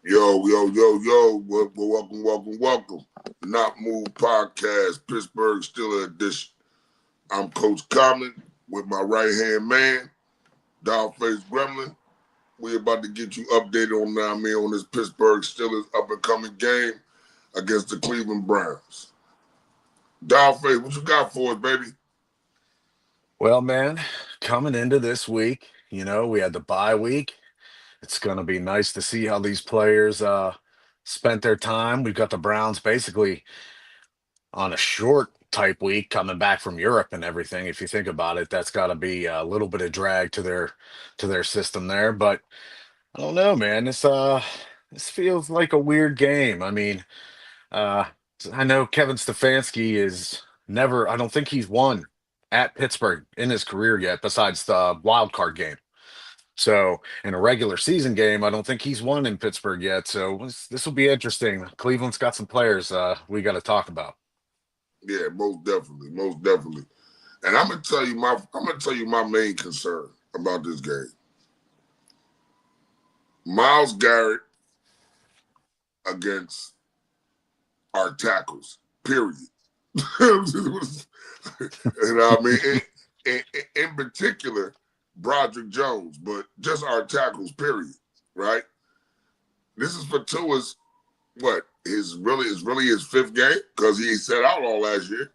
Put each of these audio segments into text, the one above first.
Yo. Welcome. Not Move Podcast, Pittsburgh Steelers edition. I'm Coach Common with my right-hand man, dollface gremlin. We about to get you updated on this Pittsburgh Steelers up-and-coming game against the Cleveland Browns. Dollface, what you got for us, baby? Well, man, coming into this week, we had the bye week. It's going to be nice to see how these players spent their time. We've got the Browns basically on a short type week coming back from Europe and everything. If you think about it, that's got to be a little bit of drag to their system there. But I don't know, man. This feels like a weird game. I mean, uh, I know Kevin Stefanski is never. I don't think he's won at Pittsburgh in his career yet, besides the wild card game. So in a regular season game, I don't think he's won in Pittsburgh yet. So this will be interesting. Cleveland's got some players we got to talk about. Yeah, most definitely. And I'm gonna tell you my main concern about this game. Miles Garrett against our tackles. Period. And I mean, in particular, Broderick Jones, but just our tackles. Period. Right. This is for Tua's what is really his fifth game because he sat out all last year.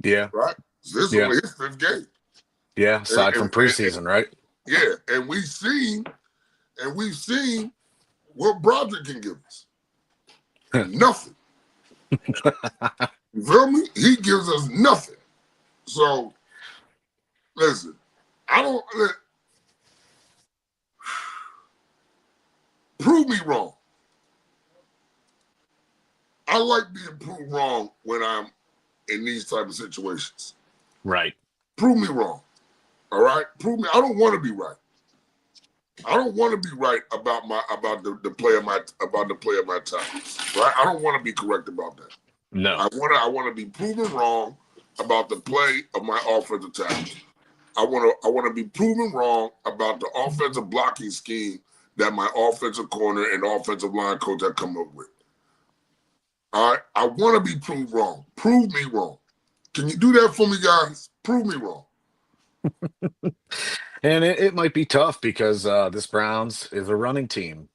Yeah, Right. So this is yeah, only his fifth game. yeah. And, Aside and, from and, preseason, right? yeah, and we've seen what Broderick can give us. Nothing. You feel me? He gives us nothing. So listen, I don't prove me wrong. I like being proved wrong when I'm in these type of situations. Right. Prove me wrong. All right? Prove me. I don't want to be right. I don't want to be right about the play of my time. Right? I don't want to be correct about that. No. I want to be proven wrong about the play of my offensive tackle. I want to be proven wrong about the offensive blocking scheme that my offensive corner and offensive line coach have come up with. All right, I want to be proved wrong. Prove me wrong. Can you do that for me, guys? Prove me wrong. And it might be tough because this Browns is a running team.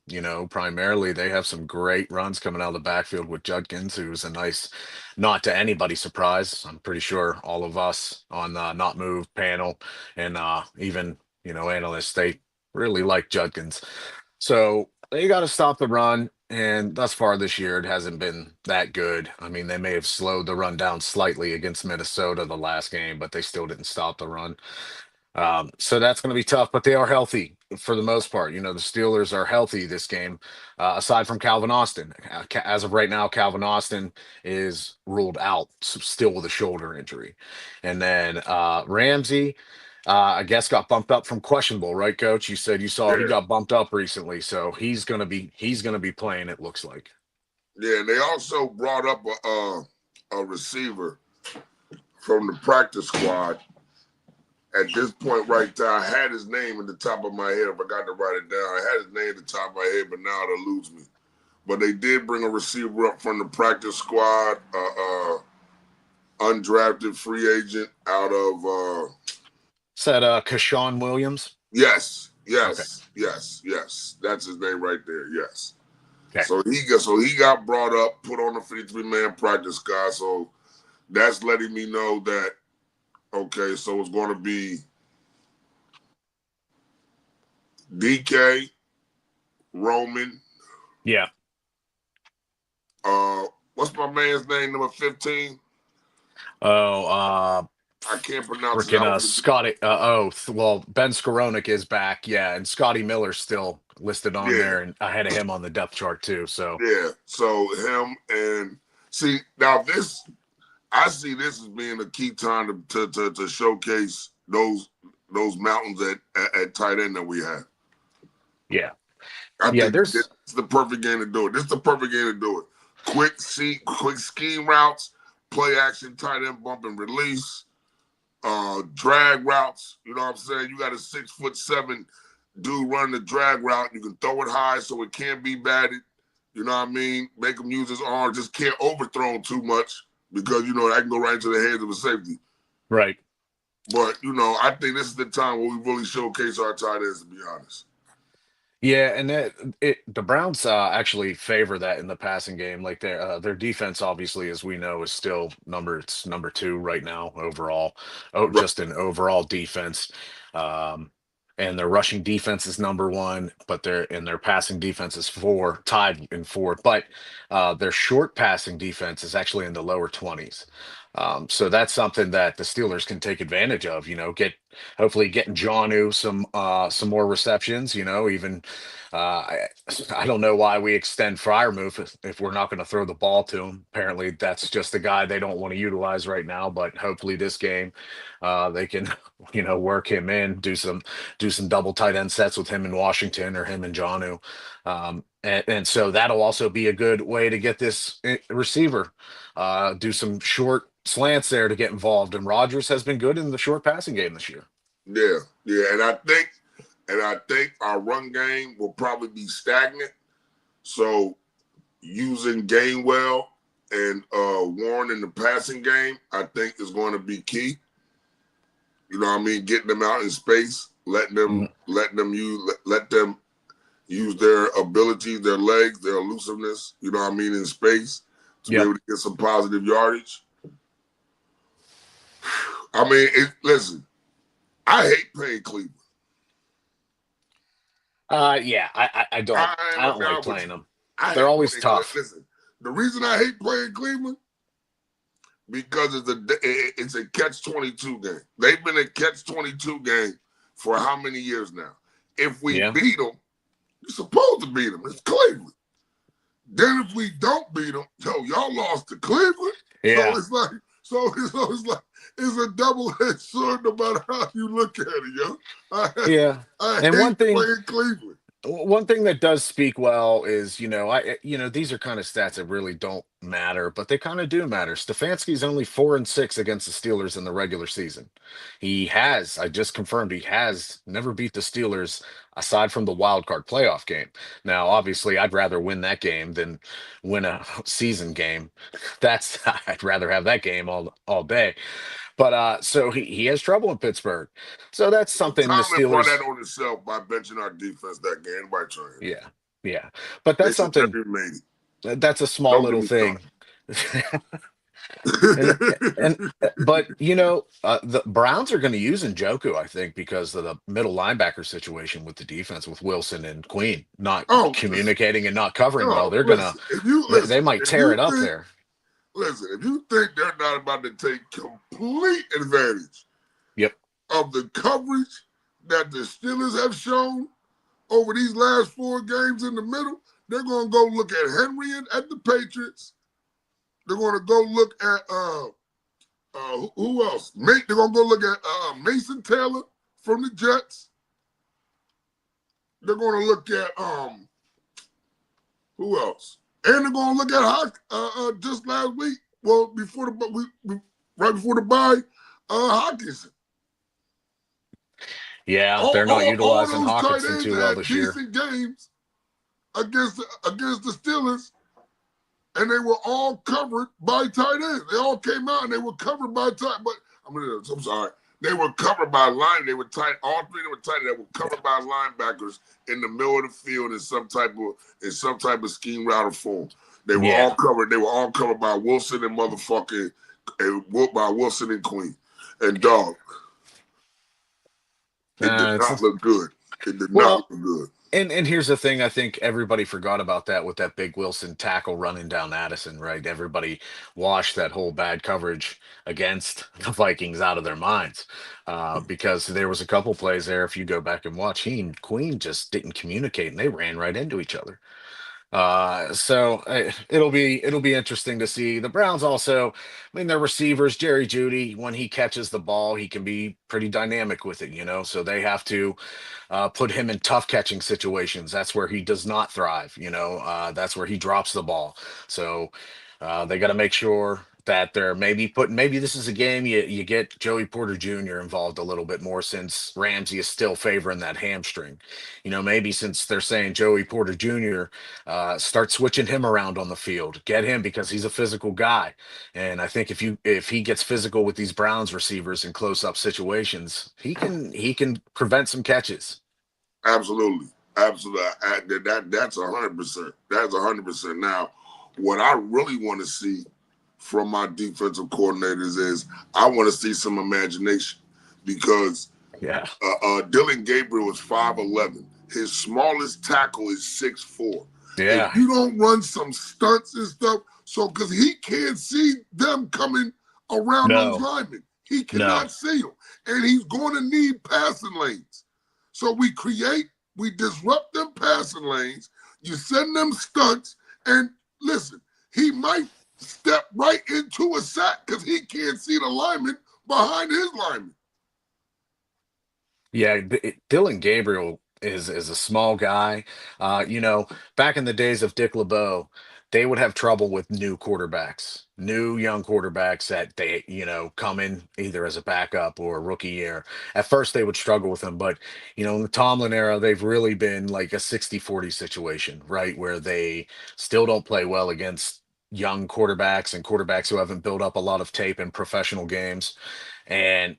Primarily they have some great runs coming out of the backfield with Judkins, who's a nice, not to anybody's surprise. I'm pretty sure all of us on the Not Move panel and even, analysts, they really like Judkins. So they got to stop the run. And thus far this year, it hasn't been that good. I mean, they may have slowed the run down slightly against Minnesota the last game, but they still didn't stop the run. So that's going to be tough, but they are healthy for the most part. The Steelers are healthy this game, aside from Calvin Austin. As of right now, Calvin Austin is ruled out, still with a shoulder injury. And then Ramsey, I guess, got bumped up from questionable, right, Coach? You said you saw he Yeah, got bumped up recently, so he's gonna be playing. It looks like. yeah. And they also brought up a receiver from the practice squad. At this point, right there, I had his name in the top of my head. I forgot to write it down. I had his name at the top of my head, but now it'll lose me. But they did bring a receiver up from the practice squad, undrafted free agent out of Said Kashawn Williams. yes, Okay. yes, yes, yes. That's his name right there. Yes. Okay. So he got brought up, put on the 53-man practice squad. So that's letting me know that okay, so it's going to be DK, Roman. Yeah. What's my man's name? Number 15. Oh, I can't pronounce it. freaking I was Scotty. Well, Ben Skowronek is back, yeah, and Scotty Miller's still listed on yeah, there, and ahead of him on the depth chart too. So yeah. So him and see now this I see this as being a key time to showcase those mountains at tight end that we have. yeah, I yeah. think this There's is the perfect game to do it. This is the perfect game to do it. Quick scheme routes, play action, tight end bump and release, drag routes. You know what I'm saying? You got a 6'7" dude running the drag route. You can throw it high so it can't be batted. You know what I mean? Make him use his arm. Just can't overthrow him too much because that can go right into the hands of a safety. Right. But I think this is the time where we really showcase our tight ends. To be honest. Yeah, and the Browns actually favor that in the passing game. Like their defense, obviously, as we know, is still it's number two right now overall. Oh, Right. just an overall defense. Um, and their rushing defense is number one, but their passing defense is four, tied in four. But their short passing defense is actually in the lower 20s. So that's something that the Steelers can take advantage of. Get hopefully getting Johnu some more receptions. Even I, I don't know why we extend Fryermuth if we're not going to throw the ball to him. Apparently, that's just the guy they don't want to utilize right now. But hopefully, this game they can work him in, do some double tight end sets with him in Washington or him and Johnu. And so that'll also be a good way to get this receiver do some short slants there to get involved. And Rodgers has been good in the short passing game this year. Yeah, yeah, and I think our run game will probably be stagnant. So using Gainwell and Warren in the passing game, I think is going to be key. You know what I mean? Getting them out in space, let them use their abilities, their legs, their elusiveness. You know what I mean, in space to be Yep. able to get some positive yardage. I mean, listen, I hate playing Cleveland. Yeah, I don't I I ain't don't like down with playing you. them. I They're hate always playing Cleveland. tough. Listen, the reason I hate playing Cleveland because it's a catch-22 game. They've been a catch-22 game for how many years now? If we Yeah. beat them, you're supposed to beat them. It's Cleveland. Then if we don't beat them, y'all lost to Cleveland. So Yeah. it's like, it's a double-edged sword no matter how you look at it, yo. I Yeah. I And hate playing Cleveland. one thing that does speak well is, these are kind of stats that really don't matter, but they kind of do matter. Stefanski's only 4-6 against the Steelers in the regular season. I just confirmed he has never beat the Steelers aside from the wild card playoff game. Now, obviously, I'd rather win that game than win a season game. I'd rather have that game all day. But so he has trouble in Pittsburgh. So that's Well, something the Tomlin brought Steelers. that on himself by benching our defense that game. Anybody trying? Yeah, yeah. But They that's should something. never made it. That's a small Don't get little me thing. and and started. but the Browns are going to use Njoku, I think, because of the middle linebacker situation with the defense with Wilson and Queen not Oh, listen, communicating and not covering well. no, They're gonna listen. If you they listen, might if tear you it up think, there. listen, if you think they're not about to take complete advantage Yep. of the coverage that the Steelers have shown over these last four games in the middle, they're going to go look at Henry and at the Patriots. They're going to go look at who else? They're going to go look at Mason Taylor from the Jets. They're going to look at who else? And they're going to look at just last week. Well, right before the bye, Hawkinson. Yeah, All, they're not all, all utilizing those tight Hawkinson ends too well had this year. decent games against the Steelers, and they were all covered by tight ends. They all came out and they were covered by tight. But I'm sorry, they were covered by line. They were tight. All three of them were tight. They were covered by linebackers in the middle of the field in some type of scheme route or form. They were all Yeah. covered. They were all covered by Wilson and motherfucking by Wilson and Queen and Dog. It did not It's look good. It did not well. look good. And here's the thing, I think everybody forgot about that with that big Wilson tackle running down Addison, right? Everybody washed that whole bad coverage against the Vikings out of their minds. Because there was a couple plays there, if you go back and watch, he and Queen just didn't communicate and they ran right into each other. It'll be interesting to see. The Browns also, I mean, their receivers, Jerry Judy, when he catches the ball, he can be pretty dynamic with it. So they have to put him in tough catching situations. That's where he does not thrive. That's where he drops the ball. So they got to make sure that they're maybe putting, maybe this is a game you get Joey Porter Jr. involved a little bit more, since Ramsey is still favoring that hamstring. Maybe since they're saying Joey Porter Jr., start switching him around on the field, get him, because he's a physical guy. And I think if he gets physical with these Browns receivers in close up situations, he can prevent some catches. Absolutely, absolutely. That's 100%. That's 100%. Now, what I really want to see from my defensive coordinators is I want to see some imagination because Yeah. Dylan Gabriel is 5'11". His smallest tackle is 6'4". If Yeah. you don't run some stunts and stuff, so because he can't see them coming around those No. linemen, he No. cannot see them, and he's going to need passing lanes. So we disrupt them passing lanes. You send them stunts, and listen, he might step right into a sack because he can't see the lineman behind his lineman. Yeah, Dylan Gabriel is a small guy. Back in the days of Dick LeBeau, they would have trouble with new quarterbacks, new young quarterbacks that they, come in either as a backup or a rookie year. At first, they would struggle with them, but in the Tomlin era, they've really been like a 60-40 situation, right? Where they still don't play well against young quarterbacks and quarterbacks who haven't built up a lot of tape in professional games. And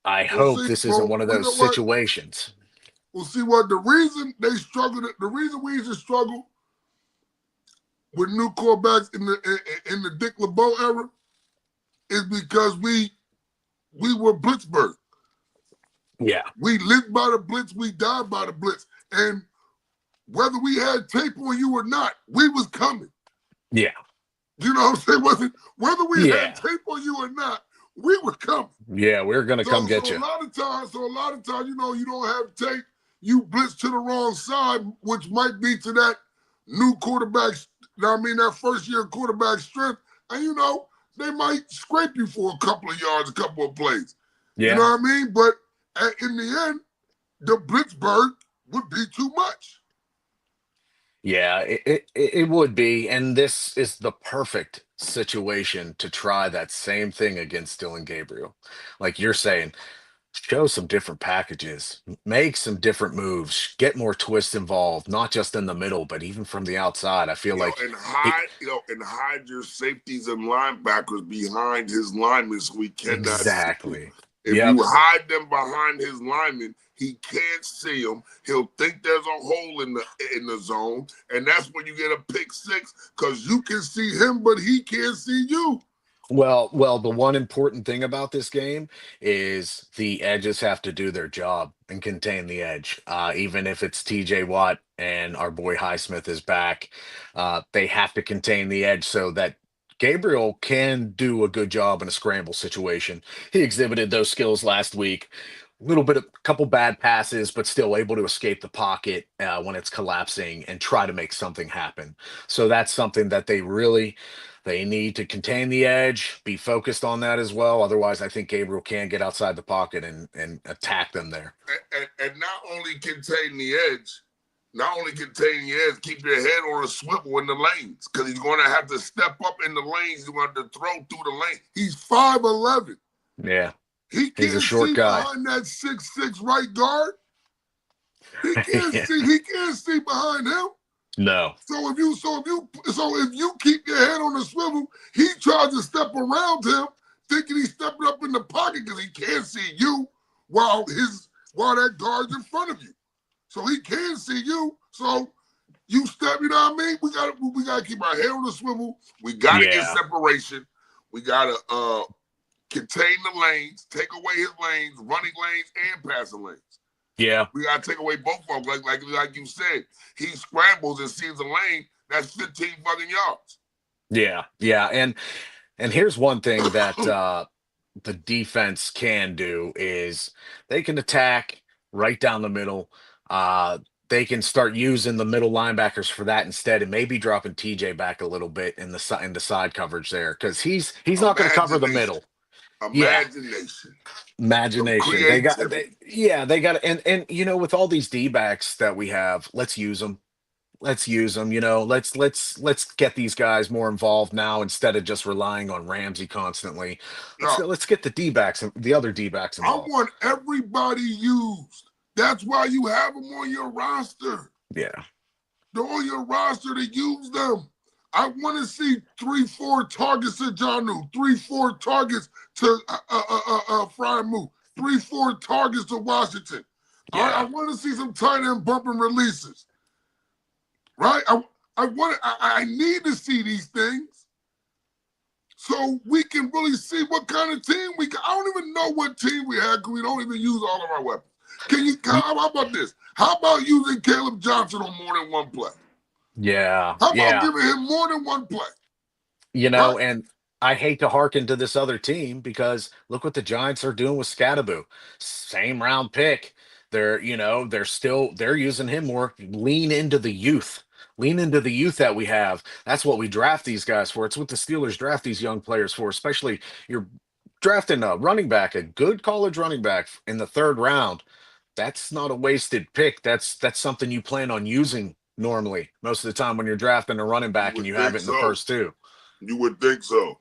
I We'll hope see. this isn't Well, one of you those know what? situations. We'll see what the reason they struggled. The reason we used to struggle with new quarterbacks in the Dick LeBeau era is because we were Blitzburg. Yeah. We lived by the blitz. We died by the blitz. And whether we had tape on you or not, we was coming. Yeah. You know what I'm saying? Whether we had Yeah. tape on you or not, we were coming. Yeah. We're going to come So get a you. lot of times, you don't have tape. You blitz to the wrong side, which might be to that new quarterback. That first year quarterback strength, and they might scrape you for a couple of yards, a couple of plays. You know Yeah. what I mean? But in the end, the Blitzburg would be too much. Yeah. It would be. And this is the perfect situation to try that same thing against Dylan Gabriel. Like you're saying, show some different packages, make some different moves, get more twists involved, not just in the middle, but even from the outside. I feel like And he, hide your safeties and linebackers behind his linemen so he cannot see them. exactly. If Yep. you hide them behind his linemen, he can't see them. He'll think there's a hole in the zone, and that's when you get a pick six because you can see him, but he can't see you. Well, the one important thing about this game is the edges have to do their job and contain the edge. Even if it's TJ Watt and our boy Highsmith is back, they have to contain the edge so that Gabriel can do a good job in a scramble situation. He exhibited those skills last week. A little bit, a couple bad passes, but still able to escape the pocket when it's collapsing and try to make something happen. So that's something that they need to contain the edge, be focused on that as well. Otherwise, I think Gabriel can get outside the pocket and attack them there. And not only contain the edge, keep your head on a swivel in the lanes because he's going to have to step up in the lanes. He's going to throw through the lane. He's 5'11". Yeah, He he's a can't short see guy. behind that 6'6" right guard. He can't Yeah. see. He can't see behind him. No. So if you keep your head on the swivel, he tries to step around him, thinking he's stepping up in the pocket because he can't see you while that guard's in front of you. So he can see you. So you step. You know what I mean? We gotta keep our head on the swivel. We gotta get Yeah. separation. We gotta contain the lanes, take away his lanes, running lanes and passing lanes. Yeah. We gotta take away both of them. Like you said, he scrambles and sees a lane that's 15 fucking yards. Yeah. Yeah. And here's one thing that the defense can do is they can attack right down the middle. They can start using the middle linebackers for that instead, and maybe dropping TJ back a little bit in the side coverage there because he's not going to cover the Imagination. middle. Yeah, Imagination. Some imagination. creativity. Yeah, they got and with all these D backs that we have, let's use them. let's use them. You know, let's get these guys more involved now instead of just relying on Ramsey constantly. Yeah, Let's get the D backs, the other D backs I involved. want everybody used. That's why you have them on your roster. Yeah, They're on your roster to use them. I want to see 3-4 targets to Janu, 3-4 targets to Frymu, 3-4 targets to Washington. All right, I yeah, want to see some tight end bumping releases. Right? I need to see these things so we can really see what kind of team we got. I don't even know what team we had because we don't even use all of our weapons. Y- How about this? How about using Caleb Johnson on more than one play? yeah, How about yeah. giving him more than one play? You Right? know, and I hate to hearken to this other team because look what the Giants are doing with Scattaboo. Same round pick. They're using him more. Lean into the youth. Lean into the youth that we have. That's what we draft these guys for. It's what the Steelers draft these young players for, especially you're drafting a running back, a good college running back in the third round. That's not a wasted pick. That's something you plan on using normally most of the time when you're drafting a running You back and would you have think it in the so. first two. You would think so.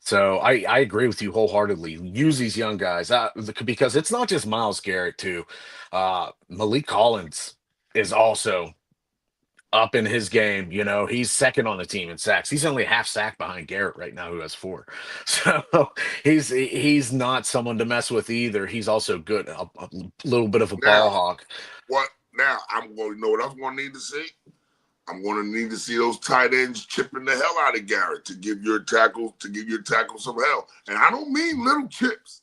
So I agree with you wholeheartedly. Use these young guys because it's not just Miles Garrett too. Malik Collins is also up in his game. You know, he's second on the team in sacks. He's only half sack behind Garrett right now, who has four. So he's not someone to mess with either. He's also good, a little bit of a ball Now, hawk. what? Now I'm going to know what I'm going to need to see. I'm going to need to see those tight ends chipping the hell out of Garrett to give your tackle some hell. And I don't mean little chips.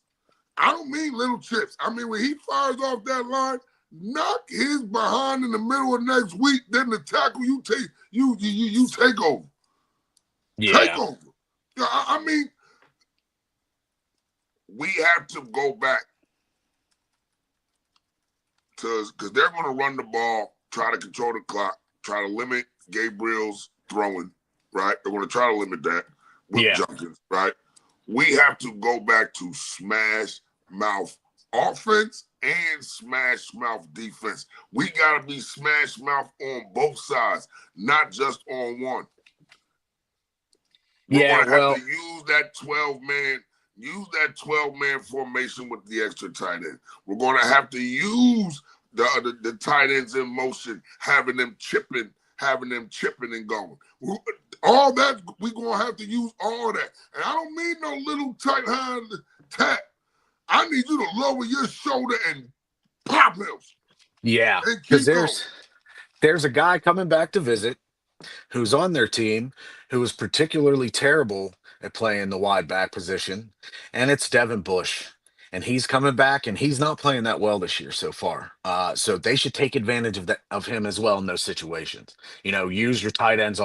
I don't mean little chips. I mean when he fires off that line, knock his behind in the middle of next week. Then the tackle you take over, take Yeah, over. I mean we have to go back to because they're going to run the ball, try to control the clock, try to limit Gabriel's throwing. Right? They're going to try to limit that with yeah, Junkins. Right? We have to go back to smash mouth offense and smash mouth defense. We got to be smash mouth on both sides, not just on one. We're yeah. going to have to Well, use that 12-man formation with the extra tight end. We're going to have to use the tight ends in motion, having them chipping and going. All that, we're going to have to use all that. And I don't mean no little tight hand tap. I need you to lower your shoulder and pop him yeah, and because keep going. there's a guy coming back to visit who's on their team who was particularly terrible at playing the wide back position, and it's Devin Bush. And he's coming back, and he's not playing that well this year so far. So they should take advantage of him as well in those situations. You know, use your tight ends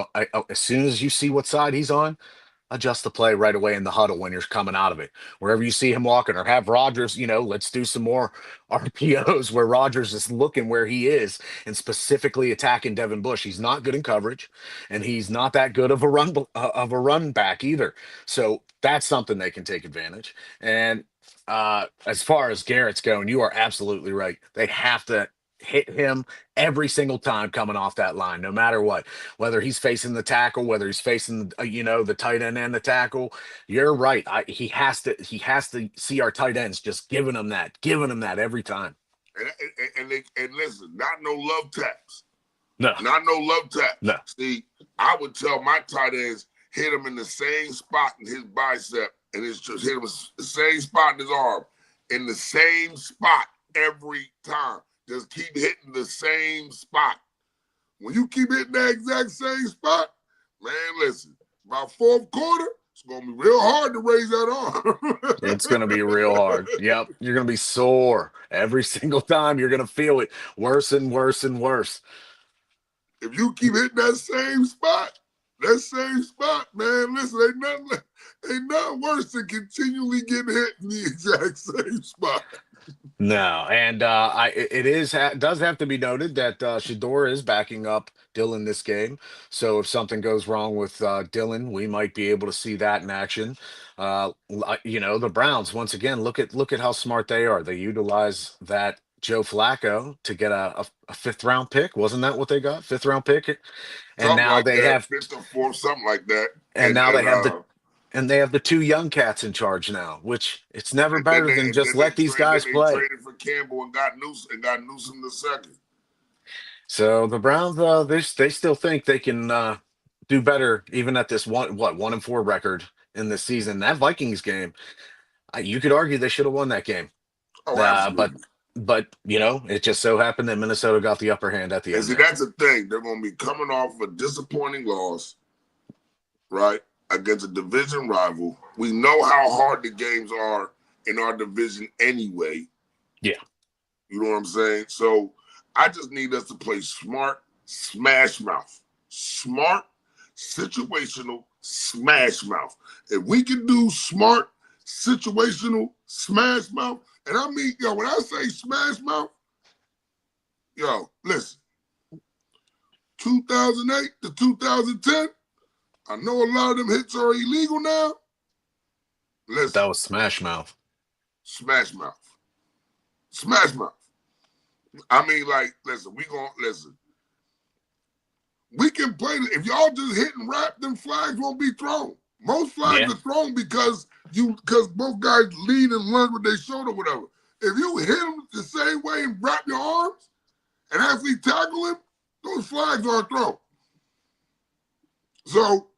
as soon as you see what side he's on, adjust the play right away in the huddle when you're coming out of it. Wherever you see him walking, or have Rogers, let's do some more RPOs where Rogers is looking where he is and specifically attacking Devin Bush. He's not good in coverage, and he's not that good of a run back either. So that's something they can take advantage. And as far as Garrett's going, you are absolutely right. They have to hit him every single time coming off that line, no matter what, whether he's facing the tackle, whether he's facing the tight end and the tackle. You're right. He has to see our tight ends just giving him that every time. And listen, not no love taps. No, Not no love no. taps. See, I would tell my tight ends, hit him in the same spot in his bicep, and it's just hit him the same spot in his arm, in the same spot every time. Just keep hitting the same spot. When you keep hitting that exact same spot, man, listen, by fourth quarter, it's gonna be real hard to raise that arm. It's going to be real hard. Yep. You're going to be sore every single time. You're going to feel it worse and worse and worse. If you keep hitting that same spot, man, listen, ain't nothing worse than continually getting hit in the exact same spot. No, and does have to be noted that Shador is backing up Dylan this game. So if something goes wrong with Dylan, we might be able to see that in action. The Browns once again look at how smart they are. They utilize that Joe Flacco to get a fifth round pick. Wasn't that what they got? Fifth round pick, and Something now like they that, have fifth or fourth, something like that. and And now they and have the two young cats in charge now, which it's never and then better they than and just then they let these trade then guys they play. traded for Campbell and got Newsom the second. So the Browns, they still think they can do better even at this 1-4 record in this season. That Vikings game, you could argue they should have won that game. Oh, Uh, but absolutely. but it just so happened that Minnesota got the upper hand at the And end see, there. that's the thing. They're going to be coming off a disappointing loss, right, against a division rival. We know how hard the games are in our division anyway. Yeah. You know what I'm saying? So I just need us to play smart, smash mouth. Smart, situational, smash mouth. If we can do smart, situational, smash mouth, and I mean, when I say smash mouth, listen, 2008 to 2010, I know a lot of them hits are illegal now. But that Listen, was Smash Mouth. smash mouth. Smash mouth. I mean, like, listen, listen. We can play. If y'all just hit and rap, them flags won't be thrown. Most flags Yeah. are thrown because both guys lead and lunge with their shoulder, whatever. If you hit them the same way and wrap your arms and actually tackle him, those flags aren't thrown. So,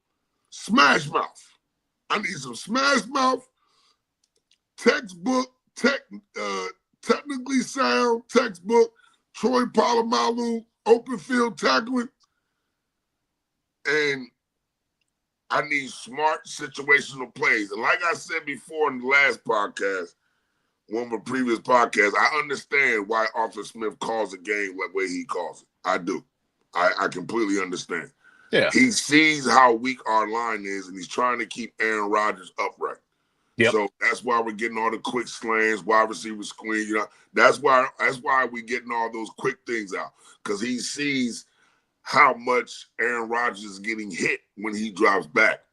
smash mouth. I need some smash mouth, textbook, technically sound textbook, Troy Polamalu, open field tackling, and I need smart situational plays. And like I said before in the last podcast, one of the previous podcasts, I understand why Arthur Smith calls a game the way he calls it. I do. I completely understand. Yeah. He sees how weak our line is, and he's trying to keep Aaron Rodgers upright. Yep. So that's why we're getting all the quick slants, wide receiver screen. That's why we're getting all those quick things out, because he sees how much Aaron Rodgers is getting hit when he drops back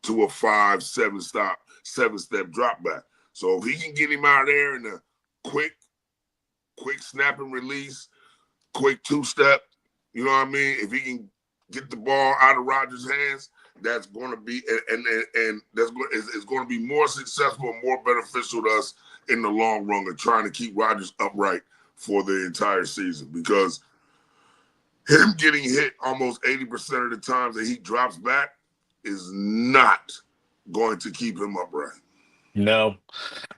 to a 7-step drop back. So if he can get him out there in a quick snap and release, quick two-step, you know what I mean? If he can get the ball out of Rodgers' hands, that's going to be and it's going to be more successful and more beneficial to us in the long run of trying to keep Rodgers upright for the entire season, because him getting hit almost 80% of the times that he drops back is not going to keep him upright. No,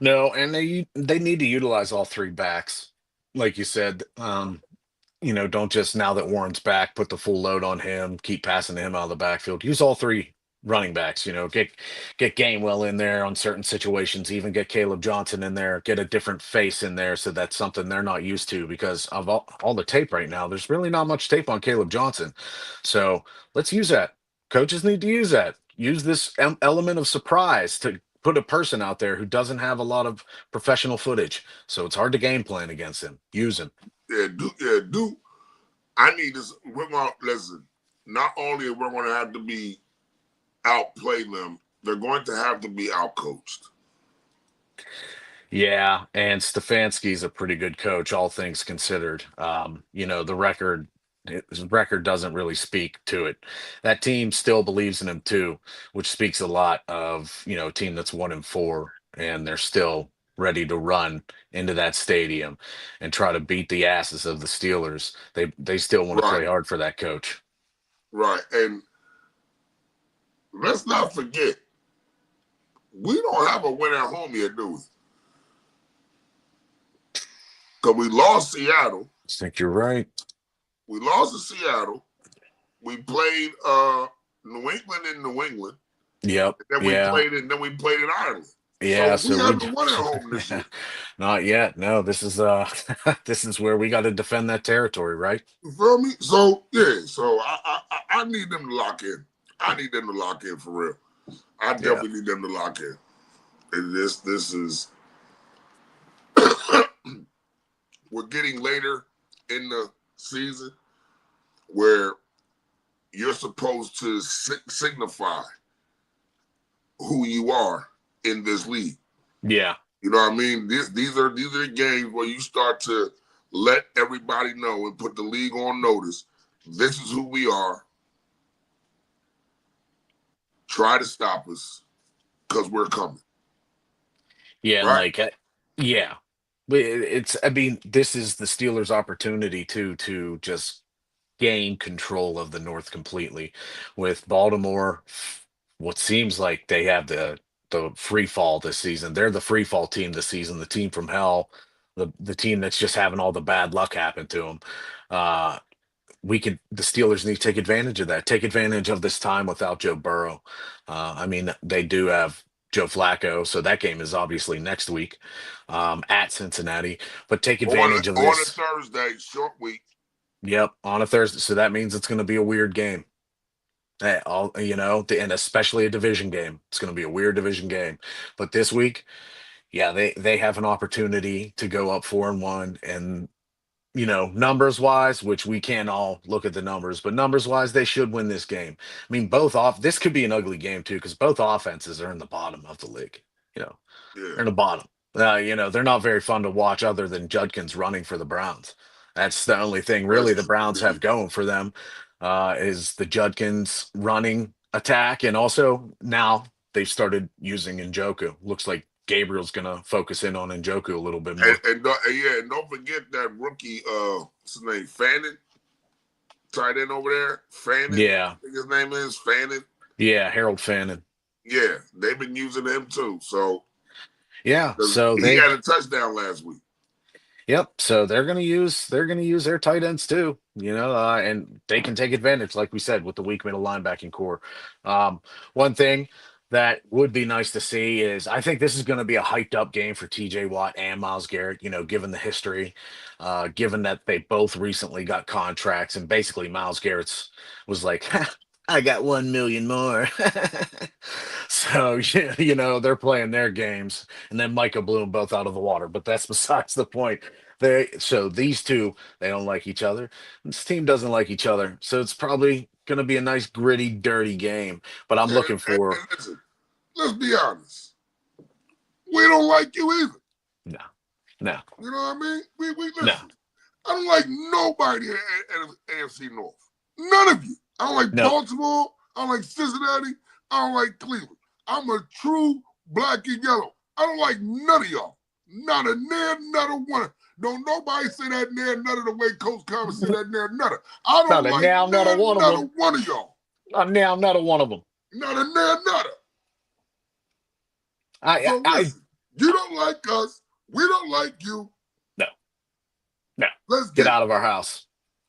and they need to utilize all three backs, like you said. Don't just, now that Warren's back, put the full load on him, keep passing to him out of the backfield. Use all three running backs. Get Gainwell in there on certain situations, even get Caleb Johnson in there, get a different face in there, so that's something they're not used to, because of all the tape right now. There's really not much tape on Caleb Johnson, so let's use that. Coaches need to use that. Use this element of surprise to put a person out there who doesn't have a lot of professional footage, so it's hard to game plan against him. Use him. Do. I need this. We're going to listen. Not only are we going to have to be outplay them, they're going to have to be outcoached. Yeah, and Stefanski's a pretty good coach, all things considered. The record, his record doesn't really speak to it. That team still believes in him too, which speaks a lot of, a team that's 1-4, and they're still ready to run into that stadium and try to beat the asses of the Steelers. They still want to Right, play hard for that coach. right. And let's not forget, we don't have a win at home yet, do we? Because we lost Seattle. I think you're right. We lost to Seattle. We played New England in New England. Yep. And then Yeah. we played in Ireland. Yeah, So we so we haven't won at home this year. not yet. No, this is this is where we got to defend that territory, right? You feel me? So yeah, so I need them to lock in. I need them to lock in for real. I Yeah. definitely need them to lock in. And this is we're getting later in the season where you're supposed to signify who you are in this league. Yeah. You know what I mean? These are the games where you start to let everybody know and put the league on notice. This is who we are. Try to stop us because we're coming. Yeah, and Right? like, yeah, but it's. I mean, this is the Steelers' opportunity to just gain control of the North completely. With Baltimore, what seems like they have the free fall this season. They're the free fall team this season. The team from hell, the team that's just having all the bad luck happen to them. Uh, the Steelers need to take advantage of that. Take advantage of this time without Joe Burrow. I mean, they do have Joe Flacco, so that game is obviously next week at Cincinnati. But take advantage of On a this. Thursday, short week. Yep, on a Thursday. So that means it's going to be a weird game. All and especially a division game. It's going to be a weird division game. But this week, yeah, they have an opportunity to go up 4-1, and numbers wise, which we can't all look at the numbers, but numbers wise, they should win this game. I mean, both off. This could be an ugly game too, because both offenses are in the bottom of the league. You know, Yeah, they're in the bottom. They're not very fun to watch, other than Judkins running for the Browns. That's the only thing that's really the true Browns have indeed. going for them, is the Judkins running attack, and also now they've started using Njoku. Looks like Gabriel's gonna focus in on Njoku a little bit more. And don't forget that rookie, what's his name, Fannin, tight end over there, Fannin. Yeah, I think his name is Fannin. yeah, Harold Fannin. Yeah, they've been using him too. So Yeah, 'cause so he they had a touchdown last week. Yep. So they're gonna use their tight ends too, and they can take advantage, like we said, with the weak middle linebacking core. One thing that would be nice to see is I think this is going to be a hyped up game for T.J. Watt and Miles Garrett. Given the history, given that they both recently got contracts, and basically Miles Garrett's was like, I got 1 million more. So they're playing their games, and then Micah Bloom both out of the water. But that's besides the point. These two, they don't like each other. This team doesn't like each other. So it's probably going to be a nice, gritty, dirty game. But I'm And, looking for and listen, let's be honest. We don't like you either. no, no, You know what I mean? We no, listen. I don't like nobody at AFC North. None of you. I don't like no, Baltimore. I don't like Cincinnati. I don't like Cleveland. I'm a true black and yellow. I don't like none of y'all. Not a near, not a one. Don't nobody say that near, none of the way Coach Carver say that near, none of. I not don't a like now, not a near, one of not them. a one of y'all. Not now, not a one of them. Not a near, not a. I, So I, listen, you don't like us. We don't like you. no, no. Let's Get get it. out of our house.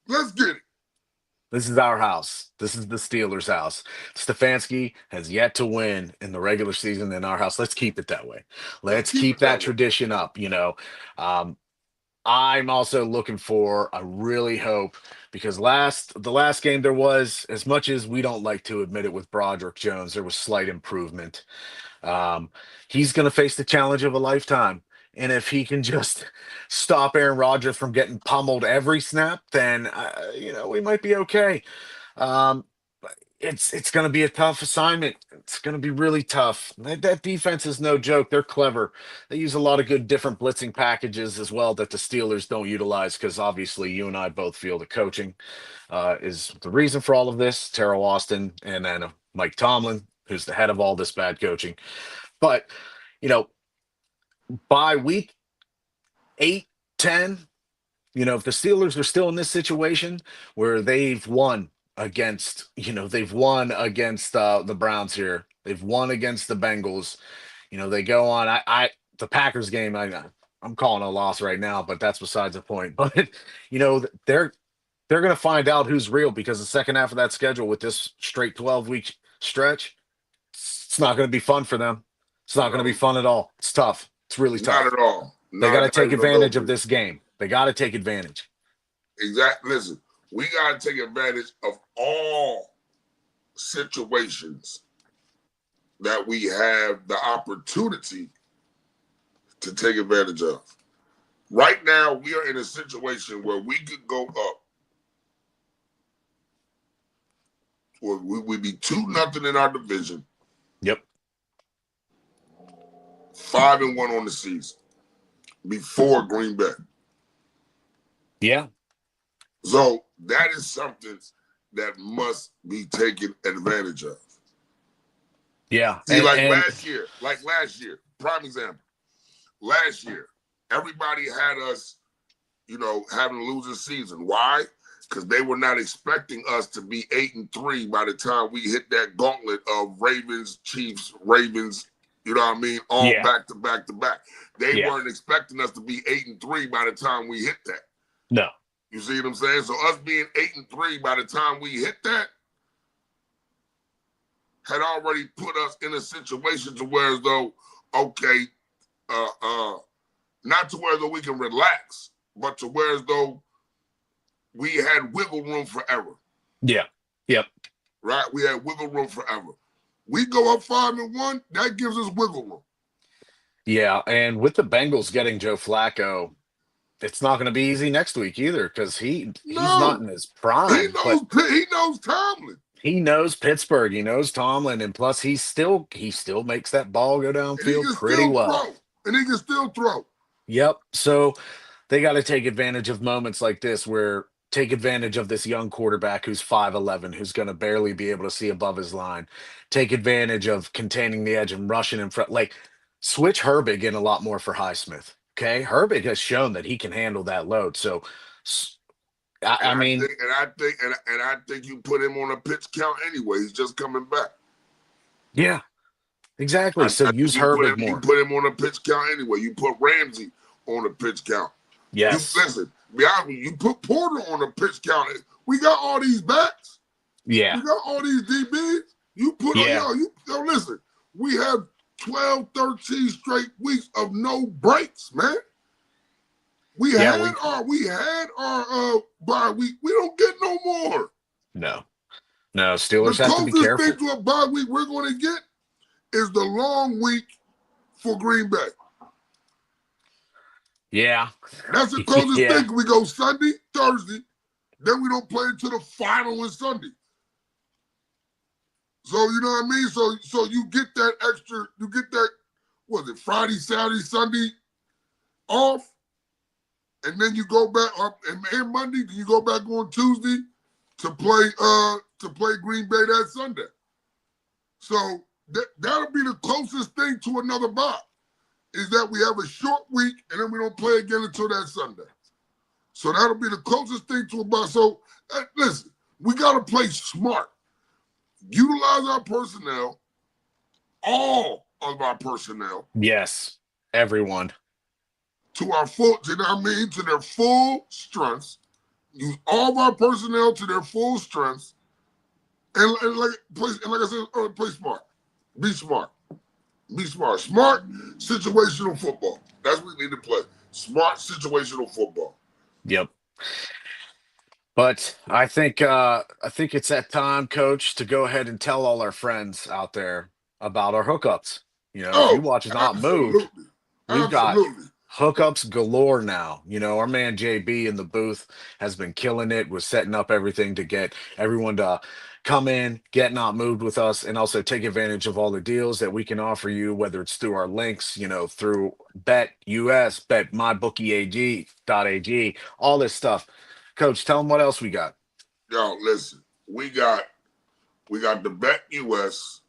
Let's get it. This is our house. This is the Steelers' house. Stefanski has yet to win in the regular season in our house. Let's keep it that way. Let's Let's keep keep it that that way. tradition up. Um, I'm also looking for. I really hope, because the last game, there was, as much as we don't like to admit it, with Broderick Jones, there was slight improvement. Um, he's going to face the challenge of a lifetime. And if he can just stop Aaron Rodgers from getting pummeled every snap, then we might be okay. Um, it's going to be a tough assignment. It's going to be really tough. That defense is no joke. They're clever. They use a lot of good different blitzing packages as well that the Steelers don't utilize, because obviously you and I both feel the coaching is the reason for all of this. Terrell Austin, and then Mike Tomlin, who's the head of all this bad coaching. But you know, by week 8, 10, if the Steelers are still in this situation where they've won against the Browns here, they've won against the Bengals. They go on. The Packers game, I'm calling a loss right now, but that's besides the point. But they're going to find out who's real, because the second half of that schedule with this straight 12-week stretch, it's not going to be fun for them. It's not going to be No, fun at all. It's tough. It's really not tough. at all. They got to Not take even a little advantage of bit. this game. They got to take advantage. Exactly. Listen, we got to take advantage of all situations that we have the opportunity to take advantage of. Right now, we are in a situation where we could go up, or we'd be 2-0 in our division, Yep. 5-1 on the season before Green Bay. Yeah. So that is something that must be taken advantage of. Yeah. See, And like last year, prime example. Last year, everybody had us, having a losing season. Why? Because they were not expecting us to be 8-3 by the time we hit that gauntlet of Ravens, Chiefs, Ravens. You know what I mean? All yeah. back to back to back. They Yeah. weren't expecting us to be 8-3 by the time we hit that. No. You see what I'm saying? So us being 8-3 by the time we hit that had already put us in a situation to where as though, okay, uh, uh, not to where as though we can relax, but to where as though we had wiggle room forever. Yeah. Yep. Right? We had wiggle room forever. We go up 5-1, that gives us wiggle room. Yeah. And with the Bengals getting Joe Flacco, it's not going to be easy next week either because he's not No, in his prime, but he knows Tomlin. he knows Pittsburgh, he knows Tomlin, and plus he still makes that ball go And he downfield can pretty still well. throw. And he can still throw. Yep. So they got to take advantage of moments like this where take advantage of this young quarterback who's 5'11, who's going to barely be able to see above his line. Take advantage of containing the edge and rushing in front. Like switch Herbig in a lot more for Highsmith. Okay. Herbig has shown that he can handle that load. So, And I mean, I think you put him on a pitch count anyway. He's just coming back. yeah, exactly. I So think use Herbig you more. put him on a pitch count anyway. You put Ramsey on a pitch count. You Yes. listen, be honest with you put Porter on a pitch count. We got all these backs. Yeah. We got all these DBs. You put Yeah. yo, listen, we have 12, 13 straight weeks of no breaks, man. We Yeah. had our bye week. We don't get no more. No. No. The Steelers have to be closest thing careful. to a bye week we're going to get is the long week for Green Bay. Yeah. That's the closest Yeah. thing. We go Sunday, Thursday, then we don't play until the following Sunday. So you know what I mean? So you get that extra, Friday, Saturday, Sunday off, and then you go back up and Monday, then you go back on Tuesday to play Green Bay that Sunday. So that'll be the closest thing to another bye, is that we have a short week and then we don't play again until that Sunday. So that'll be the closest thing to a bye. So listen, we gotta play smart. Utilize our personnel, all of our personnel, Yes. Everyone. to our full, to their full strengths. Use all of our personnel to their full strengths, and like I said, play smart. Be smart. Be smart. Smart situational football. That's what we need to play. Smart situational football. Yep. But I think it's that time, Coach, to go ahead and tell all our friends out there about our hookups. If you Oh, watch Not Moved, absolutely. we've got Absolutely. hookups galore now. Our man JB in the booth has been killing it with setting up everything to get everyone to come in, get Not Moved with us, and also take advantage of all the deals that we can offer you, whether it's through our links, through Bet US, Bet MyBookieAG.ag, all this stuff. Coach, tell them what else we got. Yo, listen. We got the Bet US.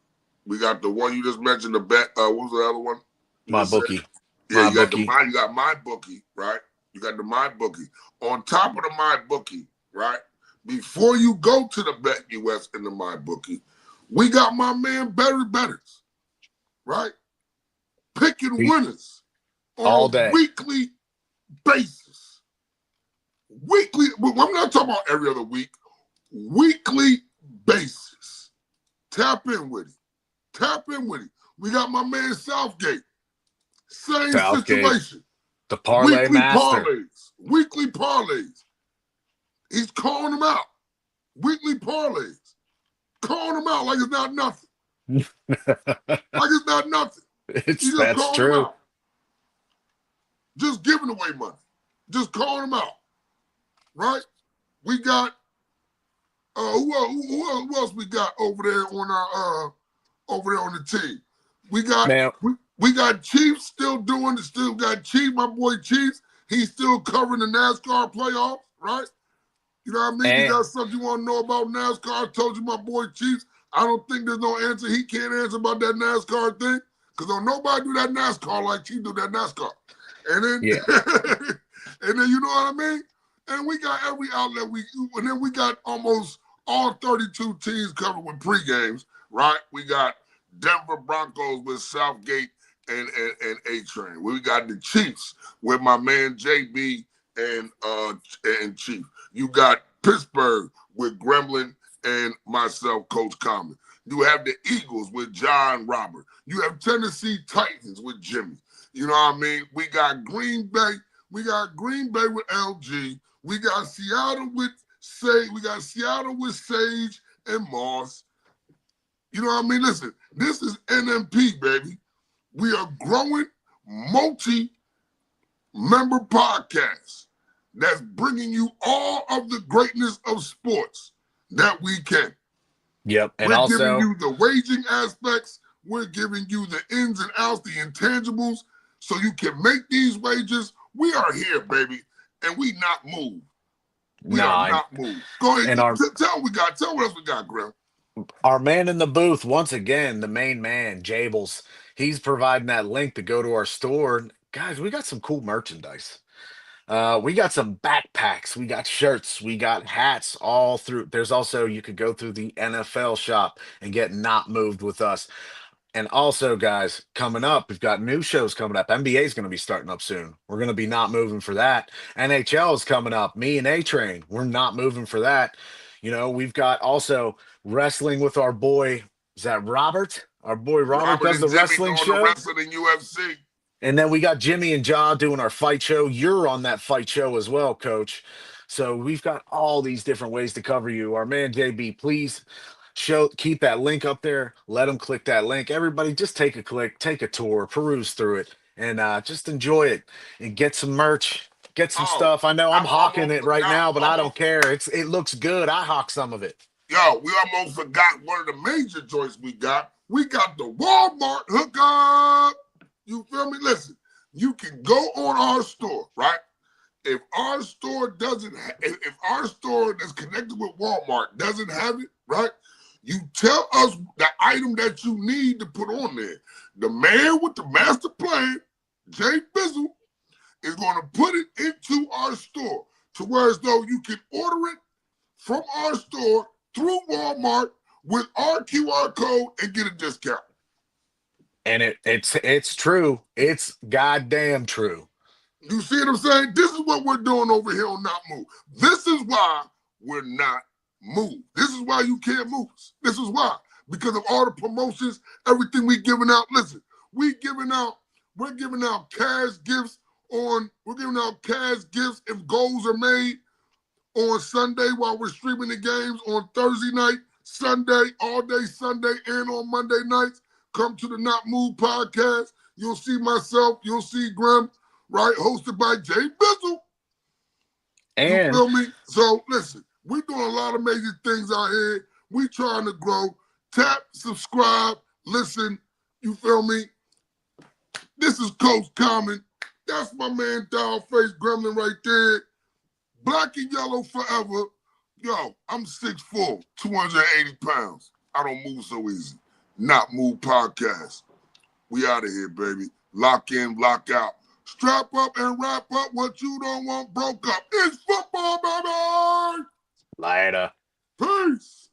We got the one you just mentioned, the Bet, what was the other one? You My just said? bookie. Yeah, My bookie. you got my bookie, right? You got the my bookie. On top of the my bookie, right? Before you go to the Bet US and the my bookie, we got my man Betters, right? Picking winners All on a day. weekly basis. Weekly, I'm not talking about every other week. Weekly basis. Tap in with him. Tap in with him. We got my man Southgate. Same Southgate, situation. the parlay master. Weekly parlays. He's calling them out. Weekly parlays. Calling them out like it's not nothing. Like it's not nothing. He just That's calling them true. out. Just giving away money. Just calling them out. Right? We got who else we got over there on our over there on the team? We got Man, we got Chiefs still got Chiefs, my boy Chiefs. He's still covering the NASCAR playoffs, right? You know what I mean? You And got something you want to know about NASCAR? I told you my boy Chiefs. I don't think there's no answer he can't answer about that NASCAR thing. Because don't nobody do that NASCAR like Chief do that NASCAR. And then, yeah, and then you know what I mean? And we got every outlet. And then we got almost all 32 teams covered with pre-games, right? We got Denver Broncos with Southgate and A-Train. We got the Chiefs with my man JB and Chief. You got Pittsburgh with Gremlin and myself, Coach Common. You have the Eagles with John Robert. You have Tennessee Titans with Jimmy. You know what I mean? We got Green Bay. We got Green Bay with LG. We got Seattle with Sage. We got Seattle with Sage and Moss. You know what I mean? Listen, this is NMP, baby. We are growing multi-member podcasts that's bringing you all of the greatness of sports that we can. yep. And We're giving also, you the waging aspects. We're giving you the ins and outs, the intangibles, so you can make these wages. We are here, baby, and we not moved. We are nah, not moved. Go ahead. and Tell what we got. Tell what else we got, Graham. our man in the booth, once again, the main man, Jables, he's providing that link to go to our store. Guys, we got some cool merchandise. We got some backpacks, we got shirts, we got hats all through. There's also, you could go through the NFL shop and get not moved with us. And also, guys, coming up, we've got new shows coming up. NBA is going to be starting up soon. We're going to be not moving for that. NHL is coming up. Me and A Train, we're not moving for that. You know, we've got also wrestling with our boy. Is that Robert? Our boy Robert Robert does and the Jimmy wrestling doing the show. wrestling in UFC. And then we got Jimmy and Ja doing our fight show. You're on that fight show as well, coach. So we've got all these different ways to cover you. Our man JB, please keep that link up there. Let them click that link. Everybody just take a click, take a tour, peruse through it, and just enjoy it and get some merch, get some Oh, stuff. I know I'm I hawking almost it right forgot. now, but I don't care. It looks good. I hawk some of it. Yo, we almost forgot one of the major joints we got. We got the Walmart hookup. You feel me? Listen, you can go on our store, right? If our store doesn't, if our store that's connected with Walmart doesn't have it, right? You tell us the item that you need to put on there. The man with the master plan, Jay Bizzle, is going to put it into our store to where as though you can order it from our store through Walmart with our QR code and get a discount. And it's true. It's goddamn true. You see what I'm saying? This is what we're doing over here on Not Move. This is why we're not moved. This is why you can't move us. This is why. Because of all the promotions, everything we giving out. Listen, we're giving out cash gifts if goals are made on Sunday while we're streaming the games on Thursday night, Sunday, all day Sunday, and on Monday nights. Come to the Not Move podcast. You'll see myself, you'll see Graham, right? Hosted by Jay Bizzle. You And feel me? So listen, we're doing a lot of amazing things out here. We trying to grow. Tap, subscribe, listen. You feel me? This is Coach Common. That's my man Dollface Gremlin right there. Black and yellow forever. Yo, I'm 6'4", 280 pounds. I don't move so easy. Not Move podcast. We out of here, baby. Lock in, lock out. Strap up and wrap up what you don't want broke up. It's football, baby! later. Peace!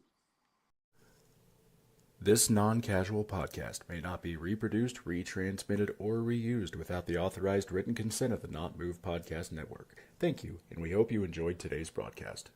This non-casual podcast may not be reproduced, retransmitted, or reused without the authorized written consent of the Not Move Podcast Network. Thank you, and we hope you enjoyed today's broadcast.